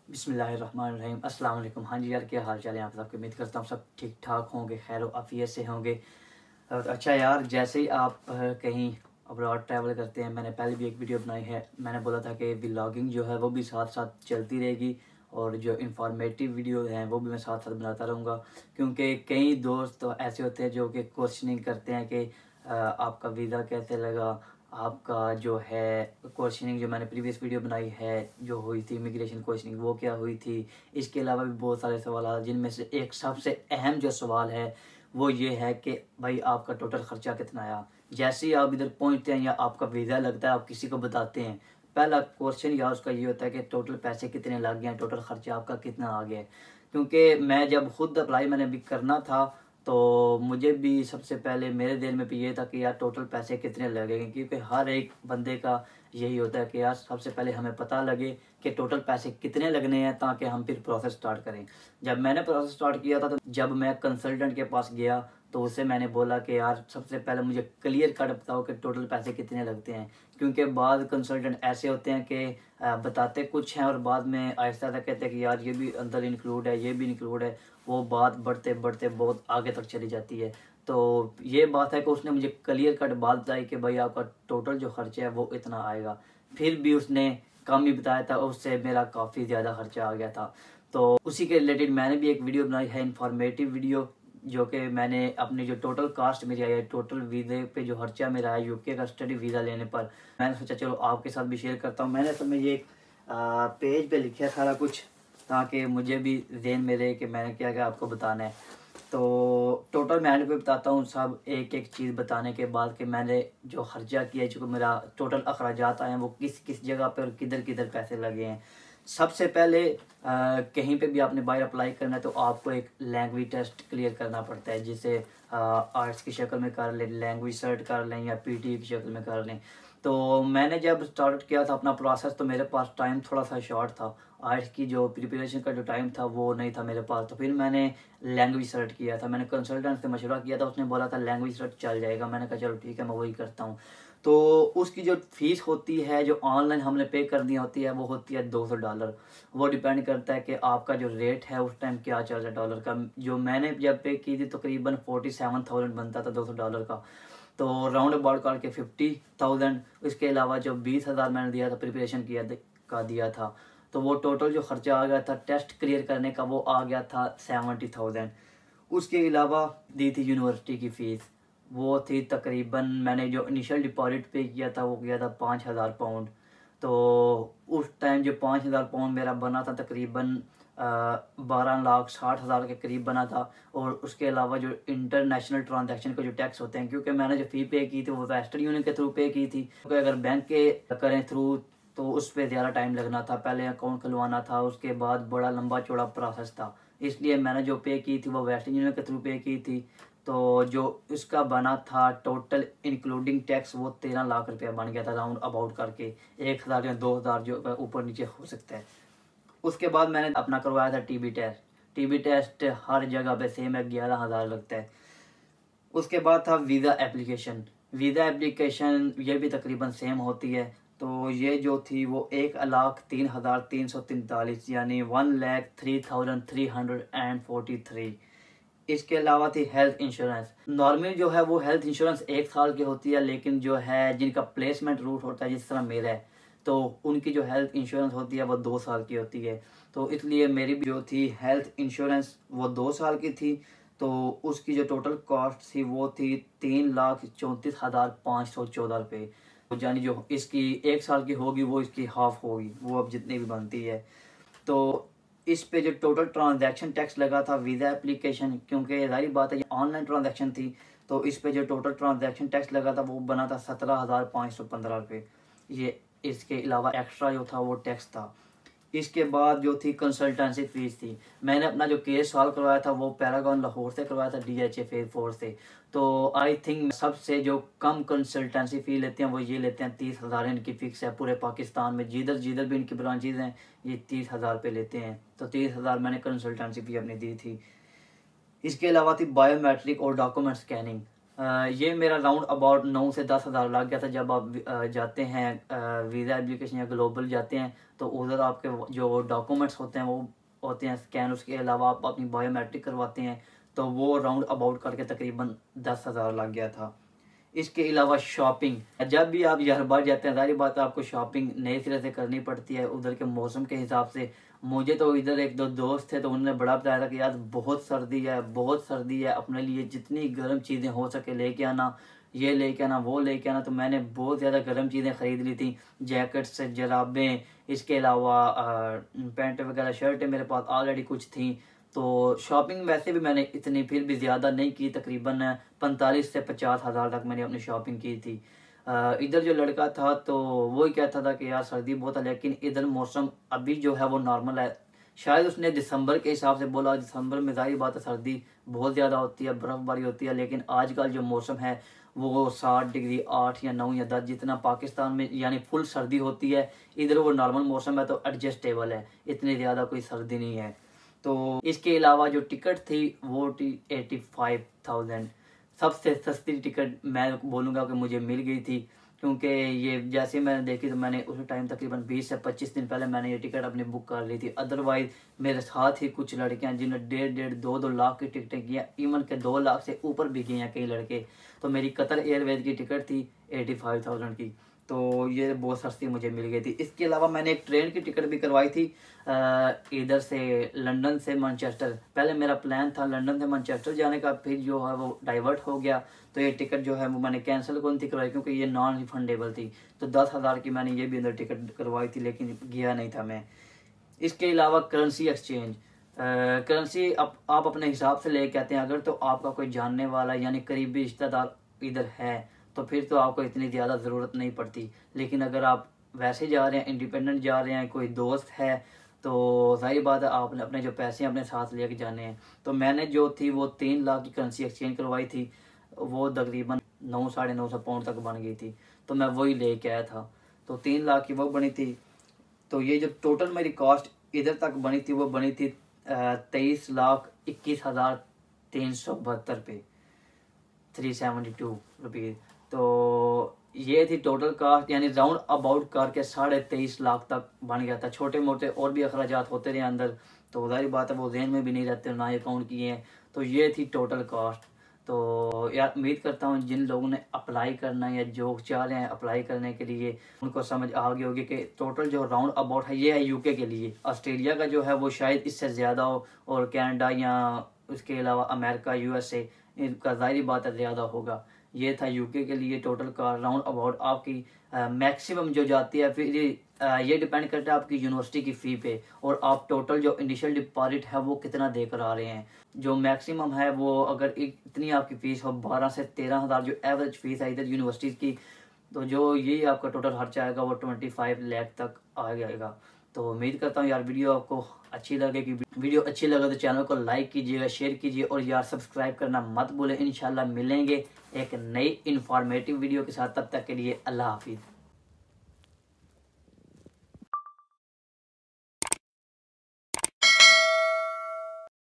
बिस्मिल्लाहिर्रहमानिर्रहीम। अस्सलाम वालेकुम। हाँ जी यार, क्या हाल चाल है आप सबके। उम्मीद करता हूँ सब ठीक ठाक होंगे, खैर आफियत से होंगे। और अच्छा यार, जैसे ही आप कहीं अब्रॉड ट्रैवल करते हैं, मैंने पहले भी एक वीडियो बनाई है, मैंने बोला था कि व्लॉगिंग जो है वो भी साथ साथ चलती रहेगी और जो इंफॉर्मेटिव वीडियो हैं वो भी मैं साथ साथ बनाता रहूँगा। क्योंकि कई दोस्त तो ऐसे होते हैं जो कि क्वेश्चनिंग करते हैं कि आपका वीज़ा कैसे लगा, आपका जो है क्वेश्चनिंग, जो मैंने प्रीवियस वीडियो बनाई है जो हुई थी इमिग्रेशन क्वेश्चनिंग, वो क्या हुई थी। इसके अलावा भी बहुत सारे सवाल हैं, जिनमें से एक सबसे अहम जो सवाल है वो ये है कि भाई आपका टोटल ख़र्चा कितना आया। जैसे ही आप इधर पहुंचते हैं या आपका वीज़ा लगता है, आप किसी को बताते हैं, पहला क्वेश्चन या उसका ये होता है कि टोटल पैसे कितने लग गए हैं, टोटल ख़र्चा आपका कितना आ गया है। क्योंकि मैं जब खुद अप्लाई मैंने भी करना था, तो मुझे भी सबसे पहले मेरे दिल में भी ये था कि यार टोटल पैसे कितने लगेंगे, क्योंकि हर एक बंदे का यही होता है कि यार सबसे पहले हमें पता लगे कि टोटल पैसे कितने लगने हैं, ताकि हम फिर प्रोसेस स्टार्ट करें। जब मैंने प्रोसेस स्टार्ट किया था, तो जब मैं कंसल्टेंट के पास गया तो उससे मैंने बोला कि यार सबसे पहले मुझे क्लियर कट बताओ कि टोटल पैसे कितने लगते हैं। क्योंकि बाद कंसल्टेंट ऐसे होते हैं कि बताते कुछ हैं और बाद में आहिस्ता आहिस्ता कहते हैं कि यार ये भी अंदर इंक्लूड है, ये भी इंक्लूड है। वो बात बढ़ते बढ़ते बहुत आगे तक चली जाती है। तो ये बात है कि उसने मुझे क्लियर कट बात बताई कि भाई आपका टोटल जो खर्चा है वो इतना आएगा। फिर भी उसने कम ही बताया था, उससे मेरा काफ़ी ज़्यादा खर्चा आ गया था। तो उसी के रिलेटेड मैंने भी एक वीडियो बनाई है, इंफॉर्मेटिव वीडियो, जो कि मैंने अपनी जो टोटल कास्ट मेरी आई है, टोटल वीज़े पे जो खर्चा मेरा है यूके का स्टडी वीज़ा लेने पर, मैंने सोचा चलो आपके साथ भी शेयर करता हूँ। मैंने असल में ये पेज पे लिखा है सारा कुछ, ताकि मुझे भी ज़हन में रहे कि मैंने क्या क्या आपको बताना है। तो टोटल मैं आपको बताता हूँ सब, एक एक चीज़ बताने के बाद कि मैंने जो खर्चा किया है, जो मेरा टोटल अखराजात आए हैं, वो किस किस जगह पर और किधर किधर पैसे लगे हैं। सबसे पहले कहीं पे भी आपने बाहर अप्लाई करना है तो आपको एक लैंग्वेज टेस्ट क्लियर करना पड़ता है, जिसे आर्ट्स की शक्ल में कर लें, लैंग्वेज सर्ट कर लें या पीटी की शक्ल में कर लें। तो मैंने जब स्टार्ट किया था अपना प्रोसेस, तो मेरे पास टाइम थोड़ा सा शॉर्ट था। आर्ट्स की जो प्रिपरेशन का जो टाइम था वो नहीं था मेरे पास, तो फिर मैंने लैंग्वेज सर्च किया था। मैंने कंसल्टेंट से मशवरा किया था, उसने बोला था लैंग्वेज सर्च चल जाएगा। मैंने कहा चलो ठीक है, मैं वही करता हूँ। तो उसकी जो फीस होती है, जो ऑनलाइन हमने पे कर दी होती है, वो होती है $200। वो डिपेंड करता है कि आपका जो रेट है उस टाइम क्या चल रहा है डॉलर का। जो मैंने जब पे की थी तकरीबन 47,000 बनता था $200 का, तो राउंड अबाउट करके 50,000। इसके अलावा जो 20,000 मैंने दिया था प्रिपरेशन का दिया था, तो वो टोटल जो खर्चा आ गया था टेस्ट क्लियर करने का, वो आ गया था 70,000। उसके अलावा दी थी यूनिवर्सिटी की फ़ीस, वो थी तकरीबन, मैंने जो इनिशियल डिपॉजिट पे किया था वो किया था £5,000। तो उस टाइम जो £5,000 मेरा बना था तकरीबन 12,60,000 के करीब बना था। और उसके अलावा जो इंटरनेशनल ट्रांजैक्शन के जो टैक्स होते हैं, क्योंकि मैंने जो फ़ी पे की थी वो वेस्टर्न यूनियन के थ्रू पे की थी, क्योंकि अगर बैंक के करें थ्रू तो उस पर ज़्यादा टाइम लगना था, पहले अकाउंट खुलवाना था, उसके बाद बड़ा लंबा चौड़ा प्रोसेस था। इसलिए मैंने जो पे की थी वो वेस्टर्न यूनियन के थ्रू पे की थी। तो जो इसका बना था टोटल इंक्लूडिंग टैक्स, वो 13 लाख रुपया बन गया था राउंड अबाउट करके। 1,000 या 2,000 जो ऊपर नीचे हो सकता है। उसके बाद मैंने अपना करवाया था टीबी टेस्ट। टीबी टेस्ट हर जगह पे सेम है, 11,000 लगता है। उसके बाद था वीज़ा एप्लीकेशन। वीज़ा एप्लीकेशन ये भी तकरीबन सेम होती है। तो ये जो थी वो 1,03,343, यानी 1,03,343। इसके अलावा थी हेल्थ इंश्योरेंस। नॉर्मली जो है वो हेल्थ इंश्योरेंस 1 साल की होती है, लेकिन जो है जिनका प्लेसमेंट रूट होता है, जिस तरह मेरा है, तो उनकी जो हेल्थ इंश्योरेंस होती है वो 2 साल की होती है। तो इसलिए मेरी भी जो थी हेल्थ इंश्योरेंस वो 2 साल की थी। तो उसकी जो टोटल कॉस्ट थी वो थी 3,34,514 रुपये। तो यानी जो इसकी 1 साल की होगी वो इसकी हाफ होगी, वो अब जितनी भी बनती है। तो इस पे जो टोटल ट्रांजैक्शन टैक्स लगा था वीज़ा एप्लीकेशन, क्योंकि जाहिर बात है ये ऑनलाइन ट्रांजैक्शन थी, तो इस पे जो टोटल ट्रांजैक्शन टैक्स लगा था वो बना था 17,515 रुपये। ये इसके अलावा एक्स्ट्रा जो था वो टैक्स था। इसके बाद जो थी कंसल्टेंसी फ़ीस थी। मैंने अपना जो केस सॉल्व करवाया था वो पैरागॉन लाहौर से करवाया था, DHA फेज़ 4 से। तो आई थिंक सबसे जो कम कंसल्टेंसी फ़ी लेते हैं वो ये लेते हैं 30,000, इनकी फ़िक्स है पूरे पाकिस्तान में, जिधर जिधर भी इनकी ब्रांचेज़ हैं ये 30,000 पे लेते हैं। तो 30,000 मैंने कंसल्टेंसी फ़ी अपनी दी थी। इसके अलावा थी बायोमेट्रिक और डॉक्यूमेंट स्कैनिंग। ये मेरा राउंड अबाउट 9 से 10 हज़ार लग गया था। जब आप जाते हैं वीज़ा एप्लीकेशन या ग्लोबल जाते हैं तो उधर आपके जो डॉक्यूमेंट्स होते हैं वो होते हैं स्कैन, उसके अलावा आप अपनी बायोमेट्रिक करवाते हैं, तो वो राउंड अबाउट करके तकरीबन 10 हज़ार लग गया था। इसके अलावा शॉपिंग, जब भी आप हर बार जाते हैं ज़ाहिर बात है आपको शॉपिंग नए सिरे से करनी पड़ती है उधर के मौसम के हिसाब से। मुझे तो इधर एक दो दोस्त थे तो उन्होंने बड़ा बताया था कि यार बहुत सर्दी है, बहुत सर्दी है, अपने लिए जितनी गर्म चीज़ें हो सके लेके आना, ये लेके आना, वो लेके आना। तो मैंने बहुत ज़्यादा गर्म चीज़ें ख़रीद ली थी, जैकेट्स, जराबें, इसके अलावा पैंट वगैरह, शर्टें मेरे पास ऑलरेडी कुछ थी। तो शॉपिंग वैसे भी मैंने इतनी फिर भी ज़्यादा नहीं की, तकरीबन 45 से 50 हज़ार तक मैंने अपनी शॉपिंग की थी। इधर जो लड़का था तो वो ही कहता था कि यार सर्दी बहुत है, लेकिन इधर मौसम अभी जो है वो नॉर्मल है। शायद उसने दिसंबर के हिसाब से बोला, दिसंबर में ज़ाहिर बात है सर्दी बहुत ज़्यादा होती है, बर्फ़बारी होती है, लेकिन आजकल जो मौसम है वो 7 डिग्री 8 या 9 या 10 जितना पाकिस्तान में यानी फुल सर्दी होती है, इधर वो नॉर्मल मौसम है तो एडजस्टेबल है, इतनी ज़्यादा कोई सर्दी नहीं है। तो इसके अलावा जो टिकट थी वो थी 85,000। सबसे सस्ती टिकट मैं बोलूँगा कि मुझे मिल गई थी, क्योंकि ये जैसे मैंने देखी तो मैंने उस टाइम तकरीबन 20 से 25 दिन पहले मैंने ये टिकट अपनी बुक कर ली थी। अदरवाइज़ मेरे साथ ही कुछ लड़कियां जिन्होंने 1.5-2 लाख की टिकटें की हैं, इवन के 2 लाख से ऊपर भी गई हैं कई लड़के। तो मेरी कतर एयरवेज की टिकट थी 85,000 की, तो ये बहुत सस्ती मुझे मिल गई थी। इसके अलावा मैंने एक ट्रेन की टिकट भी करवाई थी इधर से लंदन से मैनचेस्टर। पहले मेरा प्लान था लंदन से मैनचेस्टर जाने का, फिर जो है वो डाइवर्ट हो गया, तो ये टिकट जो है वो मैंने कैंसिल कौन थी करवाई, क्योंकि ये नॉन रिफंडेबल थी। तो 10 हज़ार की मैंने ये भी अंदर टिकट करवाई थी, लेकिन गया नहीं था मैं। इसके अलावा करेंसी एक्सचेंज, करेंसी आप अपने हिसाब से लेके आते हैं। अगर तो आपका कोई जानने वाला यानी करीबी रिश्तेदार इधर है तो फिर तो आपको इतनी ज़्यादा ज़रूरत नहीं पड़ती, लेकिन अगर आप वैसे जा रहे हैं, इंडिपेंडेंट जा रहे हैं, कोई दोस्त है, तो जाहिर बात है आपने अपने जो पैसे अपने साथ लेके जाने हैं। तो मैंने जो थी वो 3 लाख की करेंसी एक्सचेंज करवाई थी, वो तकरीबन 9-9.5 पाउंड तक बन गई थी, तो मैं वही लेके आया था। तो 3 लाख की वो बनी थी। तो ये जो टोटल मेरी कॉस्ट इधर तक बनी थी वो बनी थी 23,21,372 पे, 372 रुपीज़। तो ये थी टोटल कास्ट, यानी राउंड अबाउट करके 23.5 लाख तक बन गया था। छोटे मोटे और भी अखराजात होते रहे अंदर, तो जाहिर बात है वो जेन में भी नहीं रहते, ना ही अकाउंट किए हैं। तो ये थी टोटल कास्ट। तो यार उम्मीद करता हूँ जिन लोगों ने अप्लाई करना है या जो चाह रहे हैं अप्लाई करने के लिए उनको समझ आ गई होगी कि टोटल जो राउंड अबाउट है ये है यूके के लिए। ऑस्ट्रेलिया का जो है वो शायद इससे ज़्यादा हो, और कनाडा या उसके अलावा अमेरिका, यूएसए, इनका ज़ाहिर बात है ज़्यादा होगा। ये था यूके के लिए टोटल का राउंड अबाउट आपकी मैक्सिमम जो जाती है। फिर ये डिपेंड करता है आपकी यूनिवर्सिटी की फ़ी पे, और आप टोटल जो इनिशियल डिपॉजिट है वो कितना देकर आ रहे हैं। जो मैक्सिमम है वो अगर इतनी आपकी फ़ीस हो 12 से 13 हज़ार जो एवरेज फ़ीस है इधर यूनिवर्सिटीज़ की, तो जो ये आपका टोटल खर्चा आएगा वो 25 लाख तक आ जाएगा। तो उम्मीद करता हूँ यार वीडियो आपको अच्छी लगेगी। वीडियो अच्छी लगे तो चैनल को लाइक कीजिएगा, शेयर कीजिए, और यार सब्सक्राइब करना मत भूलें। इंशाल्लाह मिलेंगे एक नई इन्फॉर्मेटिव वीडियो के साथ, तब तक के लिए अल्लाह हाफिज़।